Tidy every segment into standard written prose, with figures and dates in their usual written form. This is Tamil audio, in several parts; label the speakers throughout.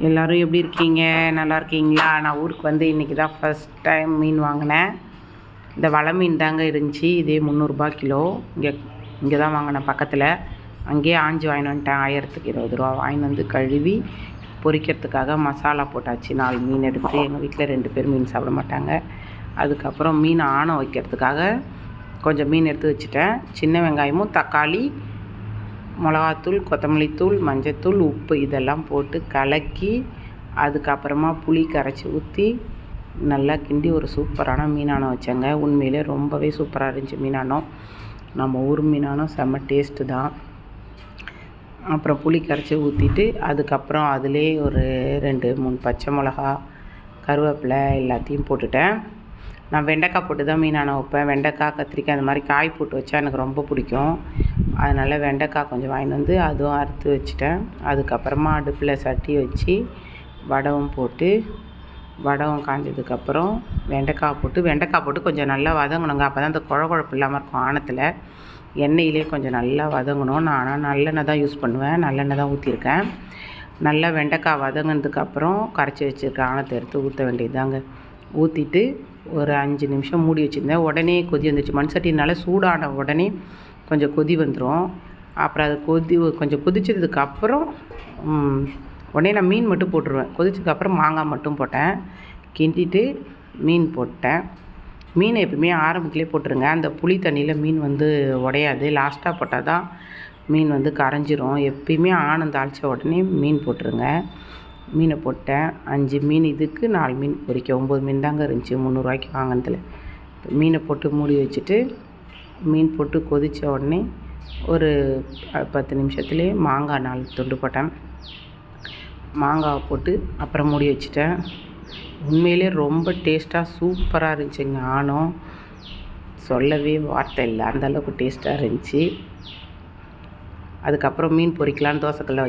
Speaker 1: எல்லோரும் எப்படி இருக்கீங்க? நல்லா இருக்கீங்களா? நான் ஊருக்கு வந்து இன்றைக்கி தான் ஃபஸ்ட் டைம் மீன் வாங்கினேன். இந்த வலை மீன் தாங்க இருந்துச்சு. இதே 300 கிலோ. இங்கே தான் வாங்கினேன் பக்கத்தில். அங்கேயே ஆஞ்சி வாங்கிட்டு வந்துட்டேன். 1020 ரூபா வாங்கிட்டு வந்து கழுவி பொரிக்கிறதுக்காக மசாலா போட்டாச்சு. 4 மீன் எடுத்து எங்கள் வீட்டில் 2 பேர் மீன் சாப்பிட மாட்டாங்க. அதுக்கப்புறம் மீன் ஆணம் வைக்கிறதுக்காக கொஞ்சம் மீன் எடுத்து வச்சுட்டேன். சின்ன வெங்காயமும் தக்காளி, மிளகாத்தூள், கொத்தமல்லி தூள், மஞ்சத்தூள், உப்பு இதெல்லாம் போட்டு கலக்கி அதுக்கப்புறமா புளி கரைச்சி ஊற்றி நல்லா கிண்டி ஒரு சூப்பரான மீனானம் வச்சேங்க. உண்மையிலே ரொம்பவே சூப்பராக இருந்துச்சு மீனானம். நம்ம ஊர் மீனானம் செம்ம டேஸ்ட்டு தான். அப்புறம் புளி கரைச்சி ஊற்றிட்டு அதுக்கப்புறம் அதிலே ஒரு 2-3 பச்சை மிளகா, கருவேப்பிலை எல்லாத்தையும் போட்டுட்டேன். நான் வெண்டைக்காய் போட்டு தான் மீனானம் வைப்பேன். வெண்டைக்காய், கத்திரிக்காய் அந்த மாதிரி காய் போட்டு வச்சா எனக்கு ரொம்ப பிடிக்கும். அதனால் வெண்டைக்காய் கொஞ்சம் வாங்கிட்டு வந்து அதுவும் அறுத்து வச்சுட்டேன். அதுக்கப்புறமா அடுப்பில் சட்டி வச்சு வடகம் போட்டு வடகம் காஞ்சதுக்கப்புறம் வெண்டைக்காய் போட்டு கொஞ்சம் நல்லா வதங்கணுங்க. அப்போ தான் அந்த குழகுழப்பு இல்லாமல் இருக்கும். ஆணத்தில் எண்ணெயிலே கொஞ்சம் நல்லா வதங்கணும். நான் ஆனால் நல்லெண்ணெய் தான் யூஸ் பண்ணுவேன். நல்லெண்ணெய் தான் ஊற்றிருக்கேன். நல்லா வெண்டைக்காய் வதங்கினதுக்கப்புறம் கரைச்சி வச்சுருக்க ஆணத்தை எடுத்து ஊற்ற வேண்டியதுதாங்க. ஊற்றிட்டு ஒரு 5 நிமிஷம் மூடி வச்சுருந்தேன். உடனே கொதி வந்துச்சு. மண் சட்டினால சூடான உடனே கொஞ்சம் கொதி வந்துடும். அப்புறம் அது கொஞ்சம் கொதிச்சதுக்கப்புறம் உடனே நான் மீன் மட்டும் போட்டுருவேன். கொதிச்சதுக்கப்புறம் மாங்காய் மட்டும் போட்டேன். கிண்டிட்டு மீன் போட்டேன். மீனை எப்பவுமே ஆரம்பத்துலேயே போட்டுருங்க. அந்த புளி தண்ணியில் மீன் வந்து உடையாது. லாஸ்ட்டாக போட்டால் தான் மீன் வந்து கரைஞ்சிரும். எப்பயுமே ஆணம் தாளித்த உடனே மீன் போட்டுருங்க. மீனை போட்டேன். 5 மீன் இதுக்கு 4 மீன் பொரிக்க 9 மீன் தாங்க இருந்துச்சு 300 ரூபாய்க்கு வாங்கினதில். மீனை போட்டு மூடி வச்சுட்டு மீன் போட்டு கொதித்த உடனே ஒரு 10 நிமிஷத்துலேயே மாங்காய் 4 துண்டு போட்டேன். மாங்காவை போட்டு அப்புறம் மூடி வச்சுட்டேன். உண்மையிலே ரொம்ப டேஸ்ட்டாக சூப்பராக இருந்துச்சுங்க. ஆணம் சொல்லவே வார்த்தை இல்லை, அந்தளவுக்கு டேஸ்ட்டாக இருந்துச்சு. அதுக்கப்புறம் மீன் பொரிக்கலான்னு தோசைக்கல்ல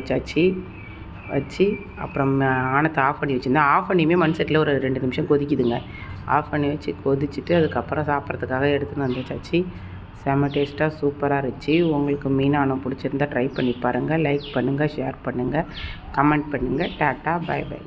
Speaker 1: வச்சு அப்புறம் ஆணத்தை ஆஃப் பண்ணி வச்சுருந்தேன். ஆஃப் பண்ணியுமே மண் சட்டியில் ஒரு 2 நிமிஷம் கொதிக்குதுங்க. ஆஃப் பண்ணி வச்சு கொதிச்சுட்டு அதுக்கப்புறம் சாப்பிட்றதுக்காக எடுத்துன்னு வந்துச்சாச்சு. செம்ம டேஸ்ட்டாக சூப்பராக இருந்துச்சு. உங்களுக்கு மீனானம் பிடிச்சிருந்தா ட்ரை பண்ணி பாருங்கள். லைக் பண்ணுங்கள், ஷேர் பண்ணுங்கள், கமெண்ட் பண்ணுங்கள். Tata, bye by.